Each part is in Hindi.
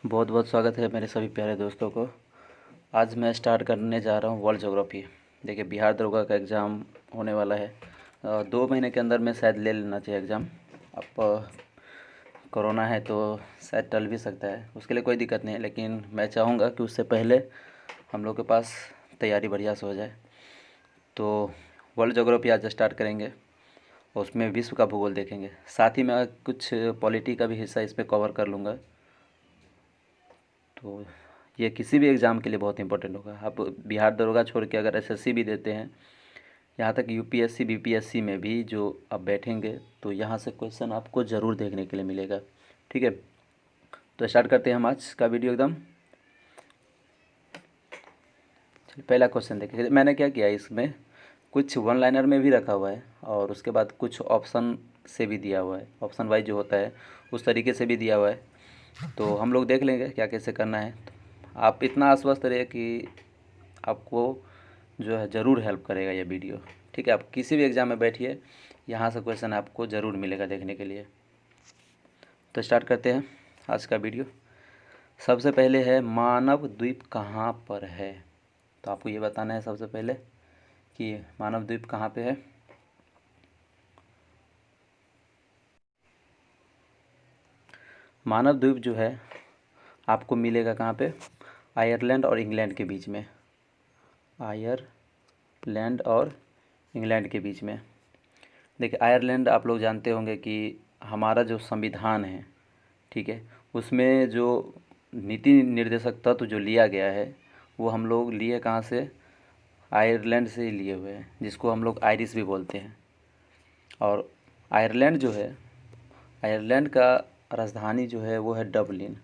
बहुत बहुत स्वागत है मेरे सभी प्यारे दोस्तों को। आज मैं स्टार्ट करने जा रहा हूँ वर्ल्ड ज्योग्राफी। देखिए, बिहार दरोगा का एग्ज़ाम होने वाला है। 2 महीने के अंदर में शायद ले लेना चाहिए एग्ज़ाम। अब कोरोना है तो शायद टल भी सकता है, उसके लिए कोई दिक्कत नहीं है, लेकिन मैं चाहूँगा कि उससे पहले हम लोग के पास तैयारी बढ़िया से हो जाए। तो वर्ल्ड ज्योग्राफी आज स्टार्ट करेंगे, उसमें विश्व का भूगोल देखेंगे, साथ ही मैं कुछ पॉलिटी का भी हिस्सा इसमें कवर कर लूँगा। तो ये किसी भी एग्ज़ाम के लिए बहुत इंपॉर्टेंट होगा। आप बिहार दरोगा छोड़ के अगर एसएससी भी देते हैं, यहाँ तक यूपीएससी बीपीएससी में भी जो आप बैठेंगे तो यहाँ से क्वेश्चन आपको ज़रूर देखने के लिए मिलेगा। ठीक है, तो स्टार्ट करते हैं हम आज का वीडियो एकदम। पहला क्वेश्चन देखिए, मैंने क्या किया इसमें, कुछ वन लाइनर में भी रखा हुआ है और उसके बाद कुछ ऑप्शन से भी दिया हुआ है, ऑप्शन वाइज जो होता है उस तरीके से भी दिया हुआ है। तो हम लोग देख लेंगे क्या कैसे करना है। आप इतना आश्वस्त रहिए कि आपको जो है ज़रूर हेल्प करेगा ये वीडियो। ठीक है, आप किसी भी एग्ज़ाम में बैठिए, यहाँ से क्वेश्चन आपको ज़रूर मिलेगा देखने के लिए। तो स्टार्ट करते हैं आज का वीडियो। सबसे पहले है मानव द्वीप कहाँ पर है। तो आपको ये बताना है सबसे पहले कि मानव द्वीप कहाँ पे है। मानव द्वीप जो है आपको मिलेगा कहाँ पे, आयरलैंड और इंग्लैंड के बीच में। आयरलैंड और इंग्लैंड के बीच में। देखिए, आयरलैंड आप लोग जानते होंगे कि हमारा जो संविधान है, ठीक है, उसमें जो नीति निर्देशक तत्व जो लिया गया है वो हम लोग लिए कहाँ से, आयरलैंड से ही लिए हुए हैं, जिसको हम लोग आयरिश भी बोलते हैं। और आयरलैंड जो है, आयरलैंड का राजधानी जो है वो है डबलिन।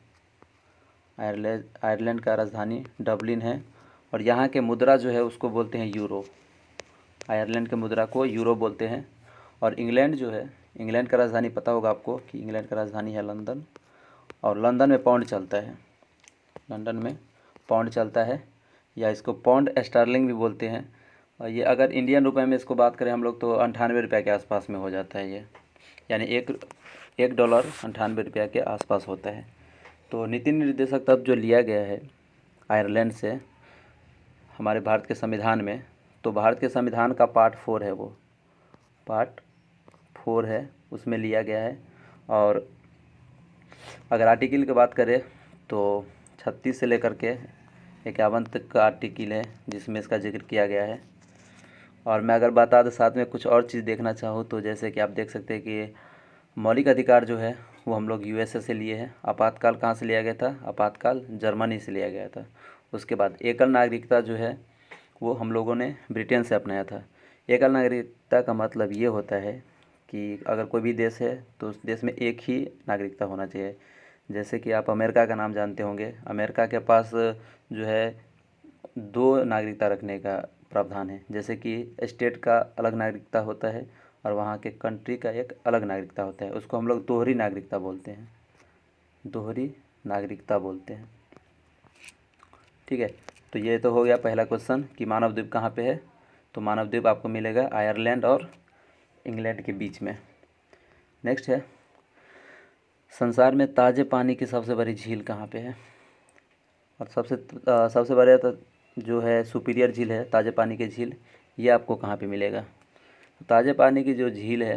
आयरलैंड का राजधानी डबलिन है और यहाँ के मुद्रा जो है उसको बोलते हैं यूरो। आयरलैंड के मुद्रा को यूरो बोलते हैं। और इंग्लैंड जो है, इंग्लैंड का राजधानी पता होगा आपको कि इंग्लैंड का राजधानी है लंदन, और लंदन में पाउंड चलता है। लंदन में पाउंड चलता है, या इसको पाउंड स्टर्लिंग भी बोलते हैं। और ये अगर इंडियन रुपए में इसको बात करें हम लोग तो 98 रुपये के आसपास में हो जाता है ये, यानी एक डॉलर 98 रुपये के आसपास होता है। तो नीति निर्देशक तब जो लिया गया है आयरलैंड से हमारे भारत के संविधान में, तो भारत के संविधान का पार्ट 4 है, वो पार्ट 4 है, उसमें लिया गया है। और अगर आर्टिकल की बात करें तो 36 से लेकर के 51 तक का आर्टिकल है जिसमें इसका जिक्र किया गया है। और मैं अगर बता दूं साथ में कुछ और चीज़ देखना चाहूँ तो जैसे कि आप देख सकते हैं कि मौलिक अधिकार जो है वो हम लोग यूएसए से लिए हैं। आपातकाल कहाँ से लिया गया था, आपातकाल जर्मनी से लिया गया था। उसके बाद एकल नागरिकता जो है वो हम लोगों ने ब्रिटेन से अपनाया था। एकल नागरिकता का मतलब ये होता है कि अगर कोई भी देश है तो उस देश में एक ही नागरिकता होना चाहिए। जैसे कि आप अमेरिका का नाम जानते होंगे, अमेरिका के पास जो है 2 नागरिकता रखने का प्रावधान है। जैसे कि स्टेट का अलग नागरिकता होता है और वहाँ के कंट्री का एक अलग नागरिकता होता है, उसको हम लोग दोहरी नागरिकता बोलते हैं, दोहरी नागरिकता बोलते हैं। ठीक है, तो ये तो हो गया पहला क्वेश्चन कि मानव द्वीप कहाँ पे है। तो मानव द्वीप आपको मिलेगा आयरलैंड और इंग्लैंड के बीच में। नेक्स्ट है, संसार में ताज़े पानी की सबसे बड़ी झील कहाँ पे है। और सबसे बड़ा तो जो है सुपीरियर झील है, ताज़े पानी की झील, ये आपको कहाँ पे मिलेगा। तो ताज़े पानी की जो झील है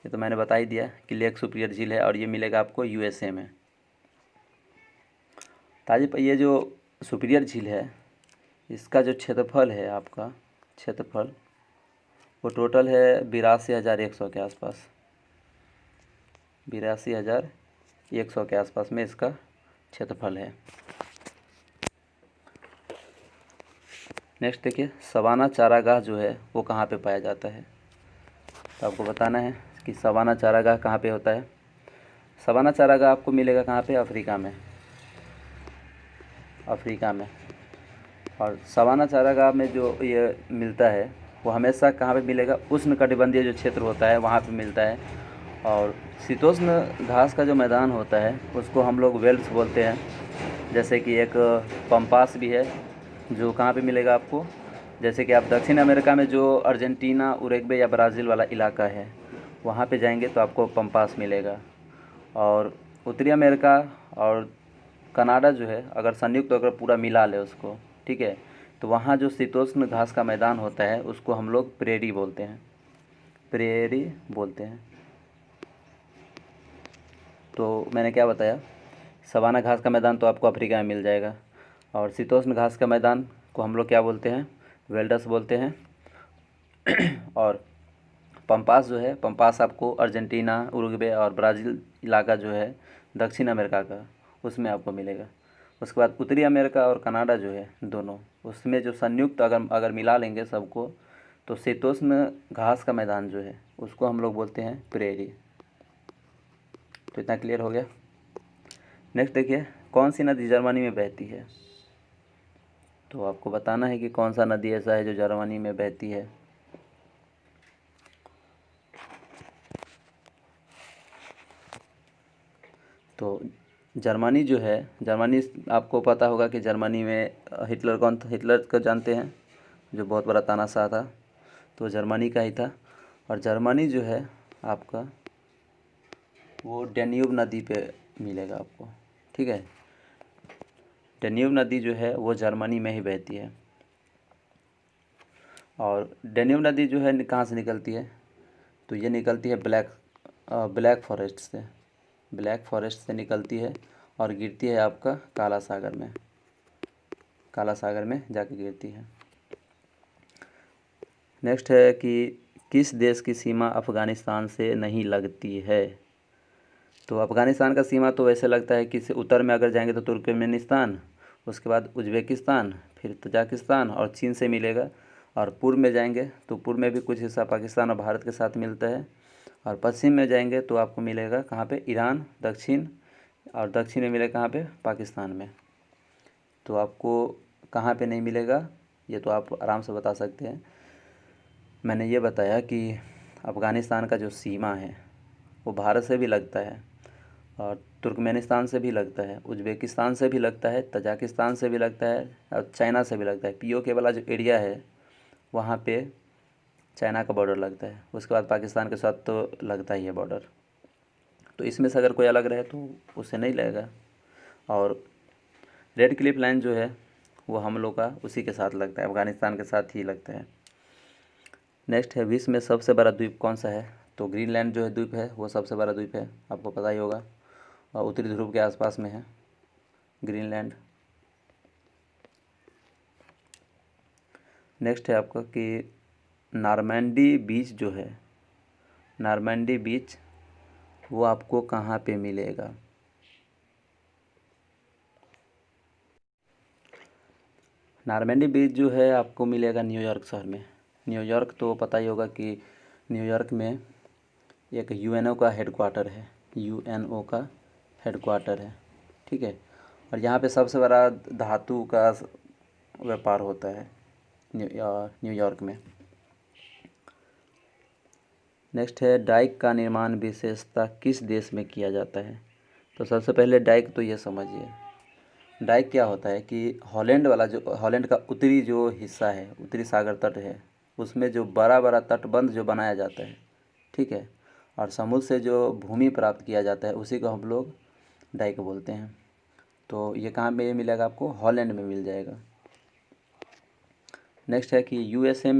ये तो मैंने बता ही दिया कि लेक सुपीरियर झील है, और ये मिलेगा आपको यूएसए में। ये जो सुपीरियर झील है इसका जो क्षेत्रफल है, आपका क्षेत्रफल वो टोटल है 82,100 के आसपास, 82,100 के आसपास में इसका क्षेत्रफल है। नेक्स्ट देखिए, सवाना चारागाह जो है वो कहाँ पे पाया जाता है। तो आपको बताना है कि सवाना चारागाह कहाँ पे होता है। सवाना चारागाह आपको मिलेगा कहाँ पे, अफ्रीका में, अफ्रीका में। और सवाना चारागाह में जो ये मिलता है वो हमेशा कहाँ पे मिलेगा, उष्णकटिबंधीय जो क्षेत्र होता है वहाँ पे मिलता है। और शीतोष्ण घास का जो मैदान होता है उसको हम लोग वेल्स बोलते हैं। जैसे कि एक पंपास भी है जो कहाँ पे मिलेगा आपको, जैसे कि आप दक्षिण अमेरिका में जो अर्जेंटीना, उरुग्वे या ब्राज़ील वाला इलाका है वहाँ पे जाएंगे तो आपको पंपास मिलेगा। और उत्तरी अमेरिका और कनाडा जो है, अगर संयुक्त अगर पूरा मिला ले उसको, ठीक है, तो वहाँ जो शीतोष्ण घास का मैदान होता है उसको हम लोग प्रेरी बोलते हैं, प्रेरी बोलते हैं। तो मैंने क्या बताया, सवाना घास का मैदान तो आपको अफ्रीका में मिल जाएगा, और शीतोष्ण घास का मैदान को हम लोग क्या बोलते हैं, वेल्डस बोलते हैं। और पंपास जो है, पंपास आपको अर्जेंटीना, उरुग्वे और ब्राज़ील इलाका जो है दक्षिण अमेरिका का, उसमें आपको मिलेगा। उसके बाद उत्तरी अमेरिका और कनाडा जो है दोनों, उसमें जो संयुक्त अगर अगर मिला लेंगे सबको, तो शीतोष्ण घास का मैदान जो है उसको हम लोग बोलते हैं प्रेरी। तो इतना क्लियर हो गया। नेक्स्ट देखिए, कौन सी नदी जर्मनी में बहती है। तो आपको बताना है कि कौन सा नदी ऐसा है जो जर्मनी में बहती है। तो जर्मनी जो है, जर्मनी आपको पता होगा कि जर्मनी में हिटलर कौन था, हिटलर को जानते हैं, जो बहुत बड़ा तानाशाह था, तो जर्मनी का ही था। और जर्मनी जो है आपका वो डेन्यूब नदी पे मिलेगा आपको, ठीक है। डेन्यूब नदी जो है वो जर्मनी में ही बहती है। और डेन्यूब नदी जो है कहाँ से निकलती है, तो ये निकलती है ब्लैक फॉरेस्ट से, ब्लैक फॉरेस्ट से निकलती है और गिरती है आपका काला सागर में, काला सागर में जाके गिरती है। नेक्स्ट है कि किस देश की सीमा अफ़गानिस्तान से नहीं लगती है। तो अफ़गानिस्तान का सीमा तो वैसे लगता है कि उत्तर में अगर जाएंगे तो तुर्कमेनिस्तान, उसके बाद उज़्बेकिस्तान, फिर तजाकिस्तान और चीन से मिलेगा। और पूर्व में जाएंगे तो पूर्व में भी कुछ हिस्सा पाकिस्तान और भारत के साथ मिलता है। और पश्चिम में जाएंगे तो आपको मिलेगा कहाँ पे, ईरान, दक्षिण, और दक्षिण में मिलेगा कहाँ पे, पाकिस्तान में। तो आपको कहाँ पे नहीं मिलेगा ये तो आप आराम से बता सकते हैं। मैंने ये बताया कि अफ़गानिस्तान का जो सीमा है वो भारत से भी लगता है, और तुर्कमेनिस्तान से भी लगता है, उज़्बेकिस्तान से भी लगता है, तजाकिस्तान से भी लगता है, और चाइना से भी लगता है। पीओके वाला जो एरिया है वहाँ पे चाइना का बॉर्डर लगता है। उसके बाद पाकिस्तान के साथ तो लगता ही है बॉर्डर। तो इसमें से अगर कोई अलग रहे तो उससे नहीं लगेगा। और रेड क्लिफ लाइन जो है वो हम लोग का उसी के साथ लगता है, अफ़गानिस्तान के साथ ही लगता है। नेक्स्ट है, विश्व में सबसे बड़ा द्वीप कौन सा है। तो ग्रीनलैंड जो है द्वीप है वो सबसे बड़ा द्वीप है, आपको पता ही होगा, और उत्तरी ध्रुव के आसपास में है ग्रीनलैंड। नेक्स्ट है आपका कि नॉर्मैंडी बीच जो है, नॉर्मैंडी बीच वो आपको कहाँ पे मिलेगा। नॉर्मैंडी बीच जो है आपको मिलेगा न्यूयॉर्क शहर में। न्यूयॉर्क तो पता ही होगा कि न्यूयॉर्क में एक यूएनओ का हेडक्वार्टर है, यूएनओ का हेडक्वार्टर है, ठीक है। और यहाँ पे सबसे बड़ा धातु का व्यापार होता है न्यूयॉर्क में। नेक्स्ट है, डाइक का निर्माण विशेषता किस देश में किया जाता है। तो सबसे पहले डाइक तो ये समझिए, डाइक क्या होता है कि हॉलैंड वाला, जो हॉलैंड का उत्तरी जो हिस्सा है, उत्तरी सागर तट है, उसमें जो बड़ा बड़ा तटबंध जो बनाया जाता है, ठीक है, और समुद्र से जो भूमि प्राप्त किया जाता है उसी को हम लोग डाइक बोलते हैं। तो ये कहाँ पे मिलेगा आपको, हॉलैंड में मिल जाएगा। नेक्स्ट है कि यूएसए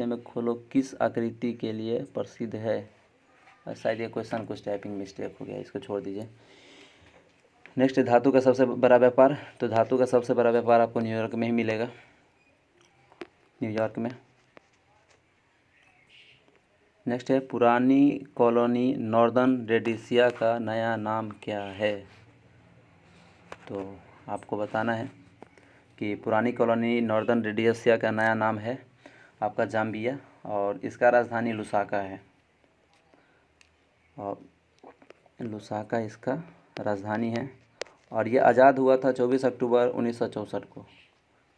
में खोलो किस आकृति के लिए प्रसिद्ध है। शायद ये क्वेश्चन कुछ टाइपिंग मिस्टेक हो गया, इसको छोड़ दीजिए। नेक्स्ट है, धातु का सबसे बड़ा व्यापार। तो धातु का सबसे बड़ा व्यापार आपको न्यूयॉर्क में ही मिलेगा, न्यूयॉर्क में। नेक्स्ट है, पुरानी कॉलोनी नॉर्दर्न रेडिसिया का नया नाम क्या है। तो आपको बताना है कि पुरानी कॉलोनी नॉर्दर्न रेडिसिया का नया नाम है आपका जाम्बिया, और इसका राजधानी लुसाका है, और लुसाका इसका राजधानी है। और ये आज़ाद हुआ था 24 अक्टूबर 1964 को,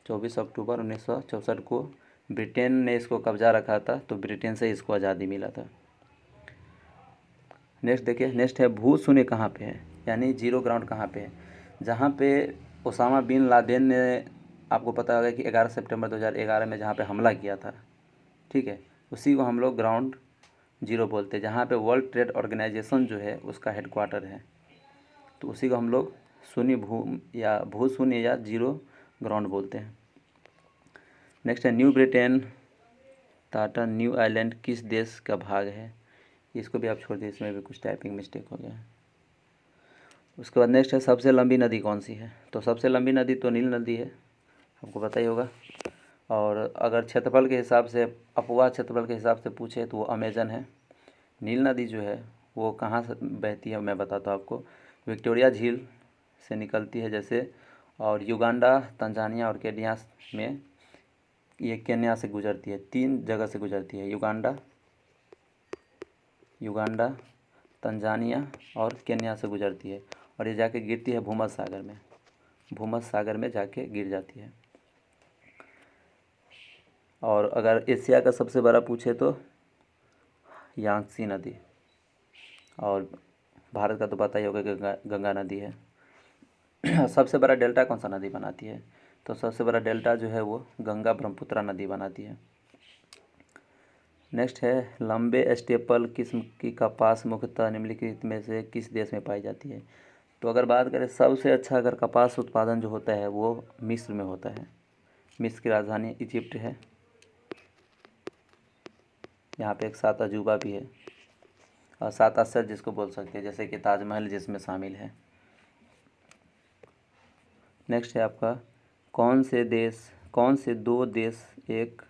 24 अक्टूबर 1964 को ब्रिटेन ने इसको कब्जा रखा था, तो ब्रिटेन से इसको आज़ादी मिला था। नेक्स्ट देखिए, नेक्स्ट है, भू शून्य कहाँ पे है, यानी जीरो ग्राउंड कहाँ पे है। जहाँ पे ओसामा बिन लादेन ने, आपको पता होगा कि 11 सितंबर 2011 में जहाँ पे हमला किया था, ठीक है, उसी को हम लोग ग्राउंड जीरो बोलते हैं, जहाँ पे वर्ल्ड ट्रेड ऑर्गेनाइजेशन जो है उसका हेडक्वार्टर है, तो उसी को हम लोग शून्य भू शून्य या जीरो ग्राउंड बोलते हैं। नेक्स्ट है new Britain Tata new island किस देश का भाग है? इसको भी आप छोड़ दीजिए, इसमें भी कुछ टाइपिंग मिस्टेक हो गया है। उसके बाद नेक्स्ट है सबसे लंबी नदी कौन सी है? तो सबसे लंबी नदी तो नील नदी है, आपको पता ही होगा। और अगर क्षेत्रफल के हिसाब से, अपवाह क्षेत्रफल के हिसाब से पूछे तो वो अमेजन है। नील नदी जो है वो कहाँ से बहती है मैं बताता हूँ आपको। विक्टोरिया झील से निकलती है जैसे, और युगांडा, तंजानिया और केन्या में, ये केन्या से गुजरती है, 3 जगह से गुजरती है, युगांडा, तंजानिया और केन्या से गुजरती है, और ये जाके गिरती है भूमध्य सागर में जाके गिर जाती है। और अगर एशिया का सबसे बड़ा पूछे तो यांगत्से नदी, और भारत का तो पता ही होगा कि गंगा नदी है। सबसे बड़ा डेल्टा कौन सा नदी बनाती है? तो सबसे बड़ा डेल्टा जो है वो गंगा ब्रह्मपुत्रा नदी बनाती है। नेक्स्ट है लंबे स्टेपल किस्म की कपास मुख्यतः निम्नलिखित में से किस देश में पाई जाती है? तो अगर बात करें सबसे अच्छा अगर कपास उत्पादन जो होता है वो मिस्र में होता है। मिस्र की राजधानी इजिप्ट है। यहाँ पे एक 7 अजूबा भी है, और 7 आश्चर्य जिसको बोल सकते हैं, जैसे कि ताजमहल जिसमें शामिल है। नेक्स्ट है आपका कौन से 2 देश एक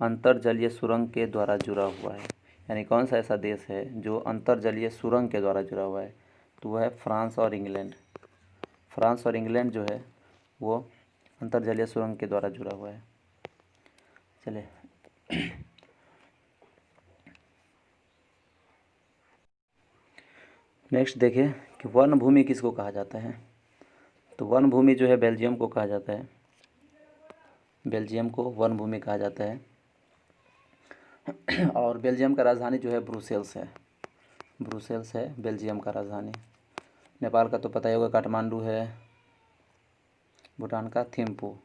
अंतर्जलीय सुरंग के द्वारा जुड़ा हुआ है? यानी कौन सा ऐसा देश है जो अंतर्जलीय सुरंग के द्वारा जुड़ा हुआ है? तो वह है फ्रांस और इंग्लैंड। फ्रांस और इंग्लैंड जो है वो अंतर्जलीय सुरंग के द्वारा जुड़ा हुआ है। चलिए नेक्स्ट देखिए कि वन भूमि किसको कहा जाता है? तो वन भूमि जो है बेल्जियम को कहा जाता है। बेल्जियम को वन भूमि कहा जाता है। और बेल्जियम का राजधानी जो है ब्रुसेल्स है। ब्रुसेल्स है बेल्जियम का राजधानी। नेपाल का तो पता ही होगा काठमांडू है। भूटान का थिम्पू।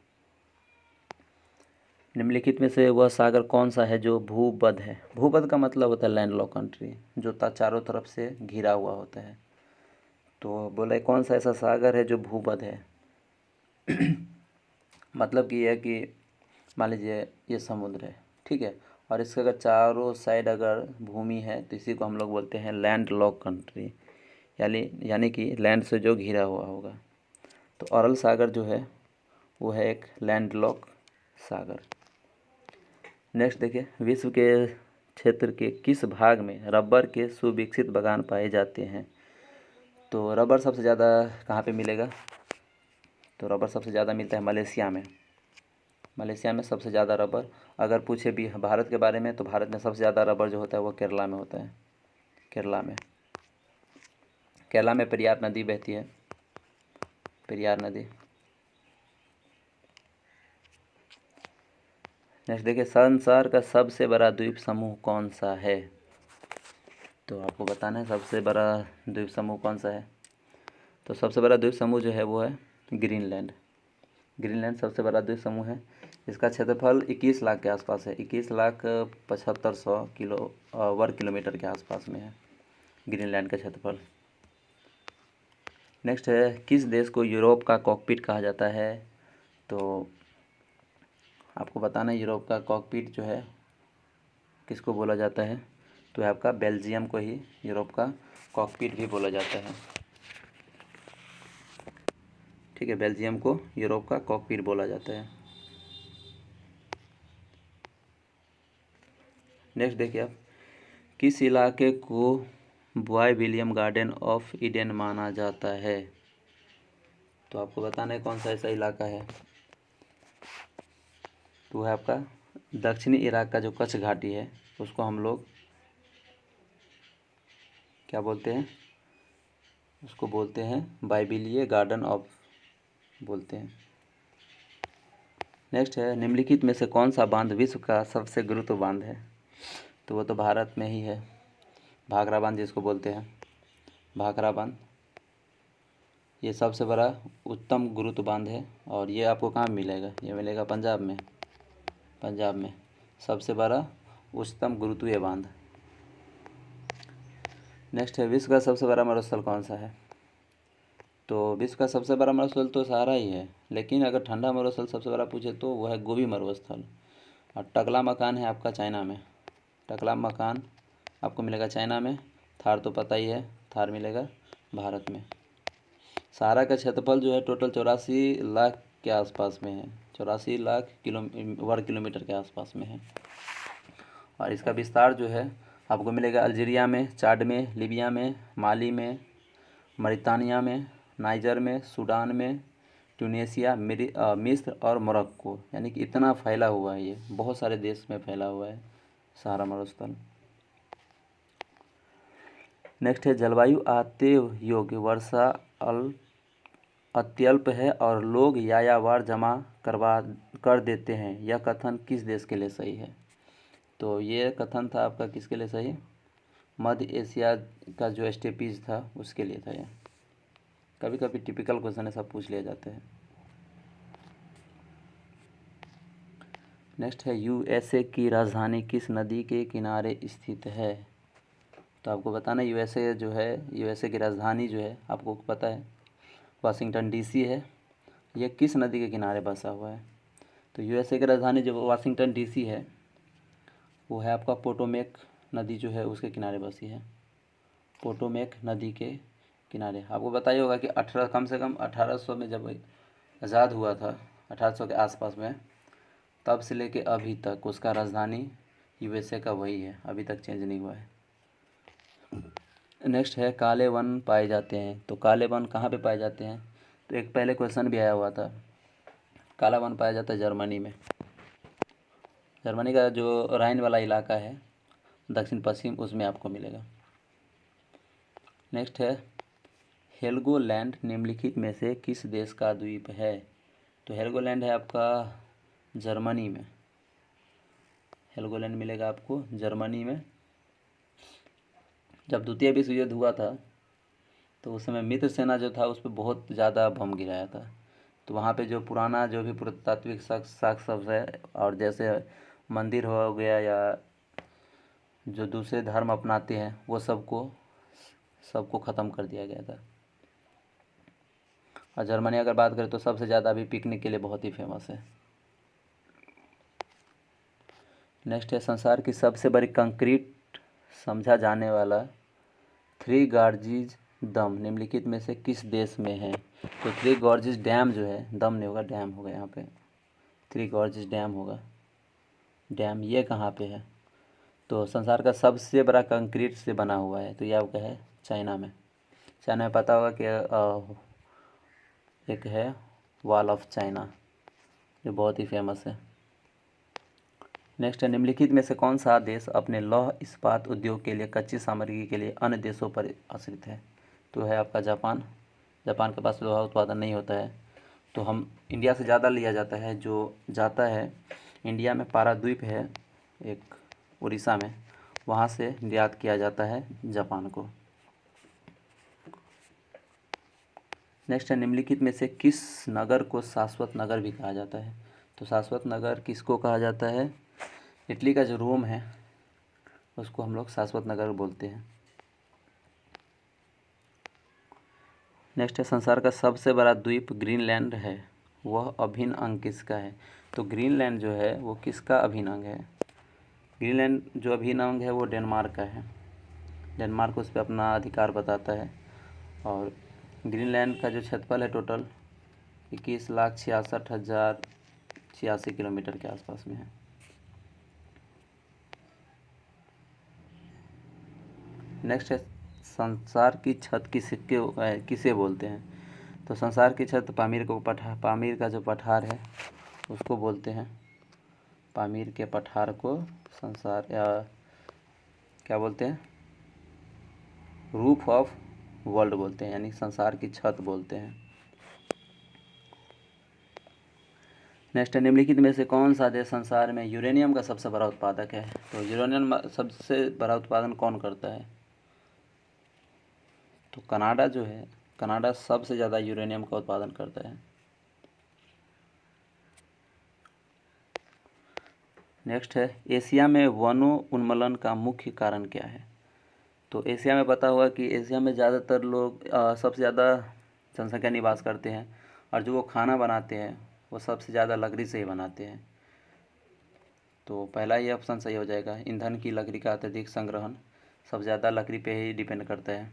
निम्नलिखित में से वह सागर कौन सा है जो भूबद्ध है? भूबद्ध का मतलब होता है लैंडलॉक कंट्री, जो चारों तरफ से घिरा हुआ होता है। तो बोले कौन सा ऐसा सागर है जो भूबद्ध है? मतलब कि यह कि मान लीजिए ये समुद्र है, ठीक है, और इसके अगर चारों साइड अगर भूमि है तो इसी को हम लोग बोलते हैं लैंड लॉक कंट्री, यानी कि लैंड से जो घिरा हुआ होगा। तो अरल सागर जो है वो है एक लैंड लॉक सागर। नेक्स्ट देखिए विश्व के क्षेत्र के किस भाग में रबर के सुविकसित बागान पाए जाते हैं? तो रबर सबसे ज़्यादा कहाँ पे मिलेगा? तो रबर सबसे ज़्यादा मिलता है मलेशिया में। मलेशिया में सबसे ज़्यादा रबर। अगर पूछे भी भारत के बारे में तो भारत में सबसे ज़्यादा रबर जो होता है वो केरला में होता है। केरला में पेरियार नदी बहती है, पेरियार नदी। नेक्स्ट देखिए संसार का सबसे बड़ा द्वीप समूह कौन सा है? तो आपको बताना है सबसे बड़ा द्वीप समूह कौन सा है। तो सबसे बड़ा द्वीप समूह जो है वो है ग्रीनलैंड। ग्रीनलैंड सबसे बड़ा द्वीप समूह है। इसका क्षेत्रफल 21 लाख के आसपास है। 21,75,100 वर्ग किलोमीटर के आसपास में है ग्रीनलैंड का क्षेत्रफल। नेक्स्ट है किस देश को यूरोप का कॉकपिट कहा जाता है? तो आपको बताना है यूरोप का कॉकपिट जो है किसको बोला जाता है? तो आपका बेल्जियम को ही यूरोप का कॉकपिट भी बोला जाता है। ठीक है, बेल्जियम को यूरोप का कॉकपिट बोला जाता है। नेक्स्ट देखिए आप किस इलाके को boy William garden of Eden माना जाता है? तो आपको बताना है कौन सा ऐसा इलाका है। तो है आपका दक्षिणी इराक का जो कच्छ घाटी है उसको हम लोग क्या बोलते हैं? उसको बोलते हैं बाइबिलीय गार्डन ऑफ बोलते हैं। नेक्स्ट है निम्नलिखित में से कौन सा बांध विश्व का सबसे गुरुत्व बांध है? तो वो तो भारत में ही है, भाखड़ा बांध जिसको बोलते हैं, भाखड़ा बांध। ये सबसे बड़ा उत्तम गुरुत्व बांध है, और ये आपको कहाँ मिलेगा? ये मिलेगा पंजाब में सबसे बड़ा उच्चतम गुरुत्वीय बांध। नेक्स्ट है विश्व का सबसे बड़ा मरुस्थल कौन सा है? तो विश्व का सबसे बड़ा मरुस्थल तो सहारा ही है, लेकिन अगर ठंडा मरुस्थल सबसे बड़ा पूछे तो वह है गोबी मरुस्थल। और टकला मकान है आपका चाइना में। टकला मकान आपको मिलेगा चाइना में। थार तो पता ही है, थार मिलेगा भारत में। सहारा का क्षेत्रफल जो है टोटल 84 लाख के आसपास में है। 84 लाख वर्ग किलोमीटर के आसपास में है। और इसका विस्तार जो है आपको मिलेगा अल्जीरिया में, चाड में, लीबिया में, माली में, मरितानिया में, नाइजर में, सूडान में, ट्यूनेशिया, मिस्र और मोरक्को। यानी कि इतना फैला हुआ है, ये बहुत सारे देश में फैला हुआ है सहारा मरुस्थल। नेक्स्ट है जलवायु आते योग्य वर्षा अत्यल्प है और लोग यायावार जमा कर देते हैं, यह कथन किस देश के लिए सही है? तो ये कथन था आपका किसके लिए सही? मध्य एशिया का जो स्टेपीज था उसके लिए था ये। कभी कभी टिपिकल क्वेश्चन ऐसा पूछ लिया जाता है। नेक्स्ट है यूएसए की राजधानी किस नदी के किनारे स्थित है? तो आपको बताना यूएसए जो है, यूएसए की राजधानी जो है आपको पता है वाशिंगटन डीसी है। यह किस नदी के किनारे बसा हुआ है? तो यूएसए की राजधानी जो वाशिंगटन डीसी है वो है आपका पोटोमेक नदी जो है उसके किनारे बसी है। पोटोमेक नदी के किनारे। आपको बताइए होगा कि कम से कम 1800 में जब आज़ाद हुआ था, 1800 के आसपास में, तब से लेके अभी तक उसका राजधानी यूएसए का वही है, अभी तक चेंज नहीं हुआ है। नेक्स्ट है काले वन पाए जाते हैं। तो काले वन कहाँ पे पाए जाते हैं? तो एक पहले क्वेश्चन भी आया हुआ था। काला वन पाया जाता है जर्मनी में। जर्मनी का जो राइन वाला इलाका है दक्षिण पश्चिम, उसमें आपको मिलेगा। नेक्स्ट है हेल्गोलैंड निम्नलिखित में से किस देश का द्वीप है? तो हेल्गोलैंड है आपका जर्मनी में। हेल्गोलैंड मिलेगा आपको जर्मनी में। जब द्वितीय विश्व युद्ध हुआ था तो उस समय मित्र सेना जो था उस पर बहुत ज़्यादा बम गिराया था। तो वहाँ पे जो पुराना जो भी पुरातात्विक साक्ष्य सब है, और जैसे मंदिर हो गया या जो दूसरे धर्म अपनाते हैं वो सबको ख़त्म कर दिया गया था। और जर्मनी अगर बात करें तो सबसे ज़्यादा अभी पिकनिक के लिए बहुत ही फेमस है। नेक्स्ट है संसार की सबसे बड़ी कंक्रीट समझा जाने वाला थ्री गॉर्जेस डैम निम्नलिखित में से किस देश में है? तो थ्री गॉर्जेस डैम जो है, डैम नहीं होगा, डैम होगा, यहाँ पे थ्री गॉर्जेस डैम होगा। डैम ये कहाँ पे है? तो संसार का सबसे बड़ा कंक्रीट से बना हुआ है, तो ये आपका है चाइना में। चाइना में पता होगा कि एक है वॉल ऑफ चाइना जो बहुत ही फेमस है। नेक्स्ट है निम्नलिखित में से कौन सा देश अपने लौह इस्पात उद्योग के लिए कच्ची सामग्री के लिए अन्य देशों पर आश्रित है? तो है आपका जापान। जापान के पास लोहा उत्पादन नहीं होता है, तो हम इंडिया से ज़्यादा लिया जाता है। जो जाता है इंडिया में पाराद्वीप है एक उड़ीसा में, वहाँ से निर्यात किया जाता है जापान को। नेक्स्ट है निम्नलिखित में से किस नगर को शाश्वत नगर भी कहा जाता है? तो शाश्वत नगर किसको कहा जाता है? इटली का जो रोम है उसको हम लोग शाश्वत नगर बोलते हैं। नेक्स्ट है संसार का सबसे बड़ा द्वीप ग्रीनलैंड है, वह अभिन्न अंग किसका है? तो ग्रीनलैंड जो है वो किसका अभिन्न अंग है? ग्रीनलैंड जो अभिन्न अंग है वो डेनमार्क का है। डेनमार्क उस पर अपना अधिकार बताता है। और ग्रीनलैंड का जो क्षेत्रफल है टोटल 21,66,086 किलोमीटर के आसपास में है। नेक्स्ट है संसार की छत किसे बोलते हैं? तो संसार की छत पामीर का जो पठार है उसको बोलते हैं। पामीर के पठार को संसार या क्या बोलते हैं, रूफ ऑफ वर्ल्ड बोलते हैं, यानी संसार की छत बोलते हैं। नेक्स्ट है निम्नलिखित में से कौन सा देश संसार में यूरेनियम का सबसे बड़ा उत्पादक है? तो यूरेनियम सबसे बड़ा उत्पादन कौन करता है? तो कनाडा जो है, कनाडा सबसे ज़्यादा यूरेनियम का उत्पादन करता है। नेक्स्ट है एशिया में वनों उन्मूलन का मुख्य कारण क्या है? तो एशिया में पता होगा कि एशिया में ज़्यादातर लोग सबसे ज़्यादा जनसंख्या निवास करते हैं, और जो वो खाना बनाते हैं वो सबसे ज़्यादा लकड़ी से ही बनाते हैं। तो पहला ये ऑप्शन सही हो जाएगा, ईंधन की लकड़ी का अत्यधिक संग्रहण सबसे ज़्यादा लकड़ी पे ही डिपेंड करता है।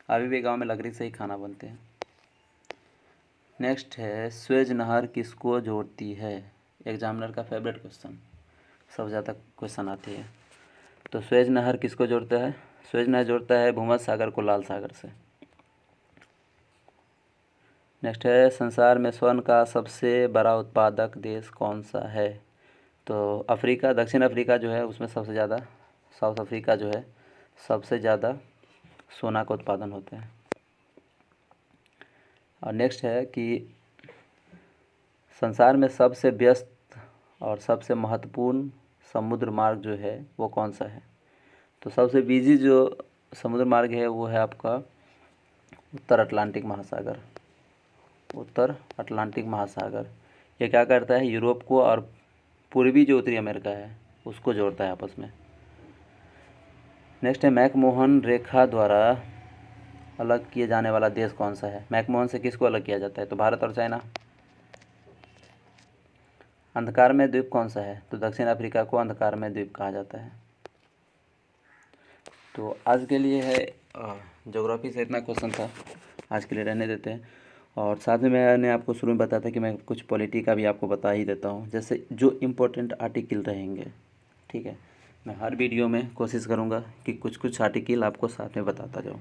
अभी भी गांव में लकड़ी से ही खाना बनते हैं। नेक्स्ट है, स्वेज नहर किसको जोड़ती है? एग्जामिनर का फेवरेट क्वेश्चन, सबसे ज़्यादा क्वेश्चन आती है। तो स्वेज नहर किसको जोड़ता है? स्वेज नहर जोड़ता है भूमध्य सागर को लाल सागर से। नेक्स्ट है, संसार में स्वर्ण का सबसे बड़ा उत्पादक देश कौन सा है? तो अफ्रीका, दक्षिण अफ्रीका जो है उसमें सबसे ज़्यादा, साउथ अफ्रीका जो है सबसे ज़्यादा सोना का उत्पादन होता है। और नेक्स्ट है कि संसार में सबसे व्यस्त और सबसे महत्वपूर्ण समुद्र मार्ग जो है वो कौन सा है? तो सबसे बिजी जो समुद्र मार्ग है वो है आपका उत्तर अटलांटिक महासागर। उत्तर अटलांटिक महासागर ये क्या करता है, यूरोप को और पूर्वी जो उत्तरी अमेरिका है उसको जोड़ता है आपस में। नेक्स्ट है, मैकमोहन रेखा द्वारा अलग किए जाने वाला देश कौन सा है? मैकमोहन से किसको अलग किया जाता है? तो भारत और चाइना। अंधकारमय द्वीप कौन सा है? तो दक्षिण अफ्रीका को अंधकारमय द्वीप कहा जाता है। तो आज के लिए है ज्योग्राफी से इतना क्वेश्चन था, आज के लिए रहने देते हैं। और साथ में मैंने आपको शुरू में बताया था कि मैं कुछ पॉलिटी का भी आपको बता ही देता हूँ, जैसे जो इम्पोर्टेंट आर्टिकल रहेंगे, ठीक है। मैं हर वीडियो में कोशिश करूँगा कि कुछ कुछ आर्टिकल आपको साथ में बताता जाऊँ।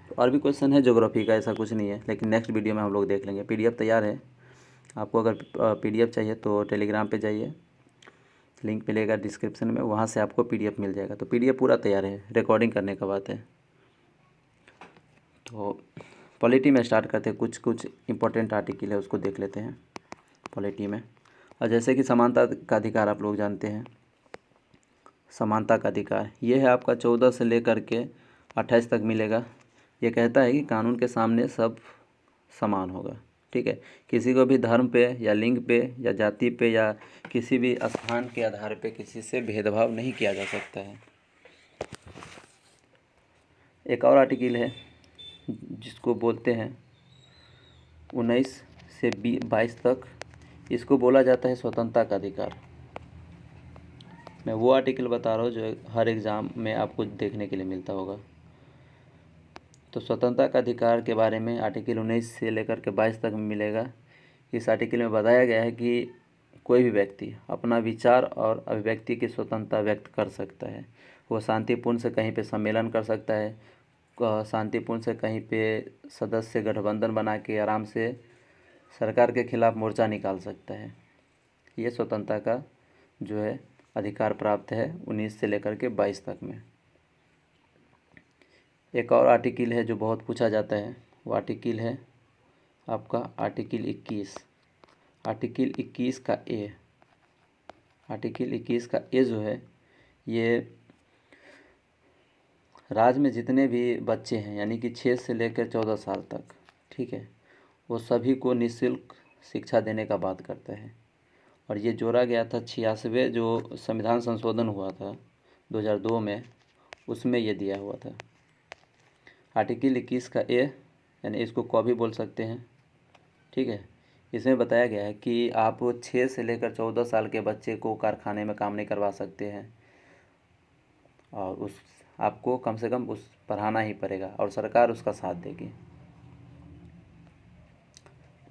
तो और भी क्वेश्चन है ज्योग्राफी का, ऐसा कुछ नहीं है, लेकिन नेक्स्ट वीडियो में हम लोग देख लेंगे। PDF तैयार है, आपको अगर PDF चाहिए तो टेलीग्राम पे जाइए, लिंक मिलेगा डिस्क्रिप्शन में, वहाँ से आपको PDF मिल जाएगा। तो PDF पूरा तैयार है, रिकॉर्डिंग करने का बात है। तो पॉलिटी में स्टार्ट करते हैं, कुछ कुछ इंपॉर्टेंट आर्टिकल है उसको देख लेते हैं पॉलिटी में। और जैसे कि समानता का अधिकार आप लोग जानते हैं, समानता का अधिकार ये है आपका 14 से लेकर के 28 तक मिलेगा। ये कहता है कि कानून के सामने सब समान होगा, ठीक है। किसी को भी धर्म पे या लिंग पे या जाति पे या किसी भी स्थान के आधार पे किसी से भेदभाव नहीं किया जा सकता है। एक और आर्टिकल है जिसको बोलते हैं 19 से 22 तक, इसको बोला जाता है स्वतंत्रता का अधिकार। मैं वो आर्टिकल बता रहा हूँ जो हर एग्ज़ाम में आपको देखने के लिए मिलता होगा। तो स्वतंत्रता का अधिकार के बारे में आर्टिकल 19 से लेकर के 22 तक मिलेगा। इस आर्टिकल में बताया गया है कि कोई भी व्यक्ति अपना विचार और अभिव्यक्ति की स्वतंत्रता व्यक्त कर सकता है। वो शांतिपूर्ण से कहीं पे सम्मेलन कर सकता है, शांतिपूर्ण से कहीं पे सदस्य गठबंधन बना के आराम से सरकार के खिलाफ मोर्चा निकाल सकता है। ये स्वतंत्रता का जो है अधिकार प्राप्त है 19 से लेकर के 22 तक में। एक और आर्टिकल है जो बहुत पूछा जाता है, वो आर्टिकल है आपका आर्टिकल 21। आर्टिकल 21 का ए, आर्टिकल 21 का ए जो है ये राज्य में जितने भी बच्चे हैं यानी कि 6 से लेकर 14 साल तक, ठीक है, वो सभी को निःशुल्क शिक्षा देने का बात करता है। और ये जोड़ा गया था 86वें जो संविधान संशोधन हुआ था 2002 में, उसमें ये दिया हुआ था। आर्टिकल 21 का ए यानी इसको क भी बोल सकते हैं, ठीक है। इसमें बताया गया है कि आप 6 से लेकर 14 साल के बच्चे को कारखाने में काम नहीं करवा सकते हैं, और उस आपको कम से कम उस पढ़ाना ही पड़ेगा और सरकार उसका साथ देगी।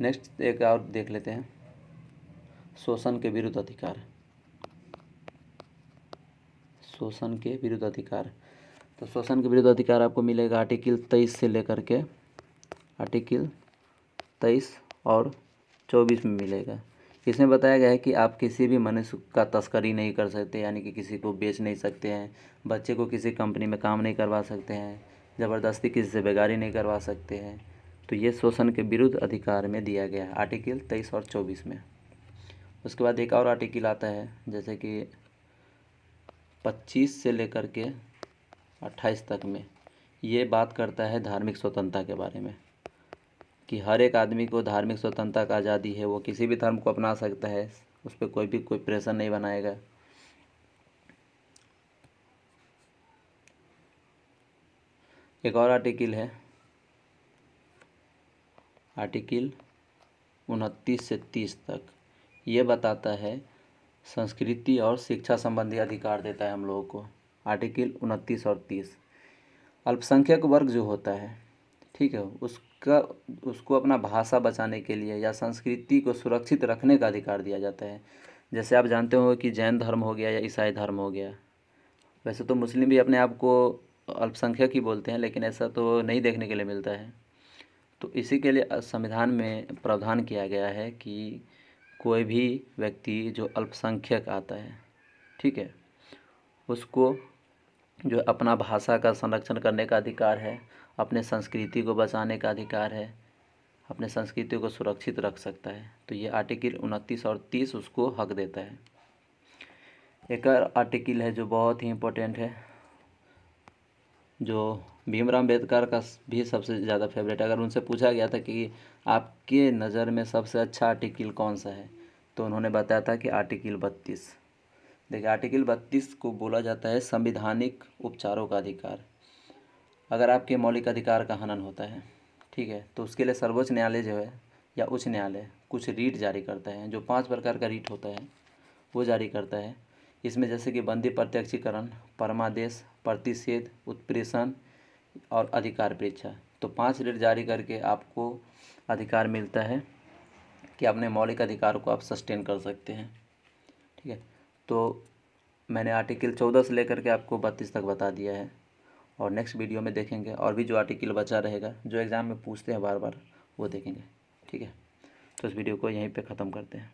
नेक्स्ट एक और देख लेते हैं, शोषण के विरुद्ध अधिकार। शोषण के विरुद्ध अधिकार, तो शोषण के विरुद्ध अधिकार आपको मिलेगा आर्टिकल 23 से लेकर के आर्टिकल 23 और 24 में मिलेगा। इसमें बताया गया है कि आप किसी भी मनुष्य का तस्करी नहीं कर सकते, यानी कि किसी को बेच नहीं सकते हैं, बच्चे को किसी कंपनी में काम नहीं करवा सकते हैं, ज़बरदस्ती किसी से बेगारी नहीं करवा सकते हैं। तो ये शोषण के विरुद्ध अधिकार में दिया गया है आर्टिकल 23 और 24 में। उसके बाद एक और आर्टिकल आता है जैसे कि 25 से लेकर के 28 तक में, ये बात करता है धार्मिक स्वतंत्रता के बारे में कि हर एक आदमी को धार्मिक स्वतंत्रता का आज़ादी है, वो किसी भी धर्म को अपना सकता है, उस पर कोई प्रेशर नहीं बनाएगा। एक और आर्टिकल है आर्टिकल 29 से 30 तक। ये बताता है संस्कृति और शिक्षा संबंधी अधिकार देता है हम लोगों को। आर्टिकल 29 और 30 अल्पसंख्यक वर्ग जो होता है, ठीक है, उसको अपना भाषा बचाने के लिए या संस्कृति को सुरक्षित रखने का अधिकार दिया जाता है। जैसे आप जानते हो कि जैन धर्म हो गया या ईसाई धर्म हो गया। वैसे तो मुस्लिम भी अपने आप को अल्पसंख्यक ही बोलते हैं, लेकिन ऐसा तो नहीं देखने के लिए मिलता है। तो इसी के लिए संविधान में प्रावधान किया गया है कि कोई भी व्यक्ति जो अल्पसंख्यक आता है, ठीक है, उसको जो अपना भाषा का संरक्षण करने का अधिकार है, अपने संस्कृति को बचाने का अधिकार है, अपने संस्कृति को सुरक्षित रख सकता है। तो ये आर्टिकल 29 और 30 उसको हक देता है। एक और आर्टिकल है जो बहुत ही इम्पोर्टेंट है, जो भीमराव अम्बेडकर का भी सबसे ज़्यादा फेवरेट है। अगर उनसे पूछा गया था कि आपके नज़र में सबसे अच्छा आर्टिकल कौन सा है, तो उन्होंने बताया था कि आर्टिकल 32। देखिए, आर्टिकल 32 को बोला जाता है संवैधानिक उपचारों का अधिकार। अगर आपके मौलिक अधिकार का हनन होता है, ठीक है, तो उसके लिए सर्वोच्च न्यायालय जो है या उच्च न्यायालय कुछ रीट जारी करता है, जो 5 प्रकार का रीट होता है वो जारी करता है। इसमें जैसे कि बंदी प्रत्यक्षीकरण, परमादेश, प्रतिषेध, उत्प्रेषण और अधिकार परीक्षा। तो 5 रीट जारी करके आपको अधिकार मिलता है कि अपने मौलिक अधिकार को आप सस्टेन कर सकते हैं, ठीक है। तो मैंने आर्टिकल 14 से लेकर के आपको 32 तक बता दिया है, और नेक्स्ट वीडियो में देखेंगे और भी जो आर्टिकल बचा रहेगा, जो एग्ज़ाम में पूछते हैं बार बार, वो देखेंगे, ठीक है। तो इस वीडियो को यहीं पे ख़त्म करते हैं।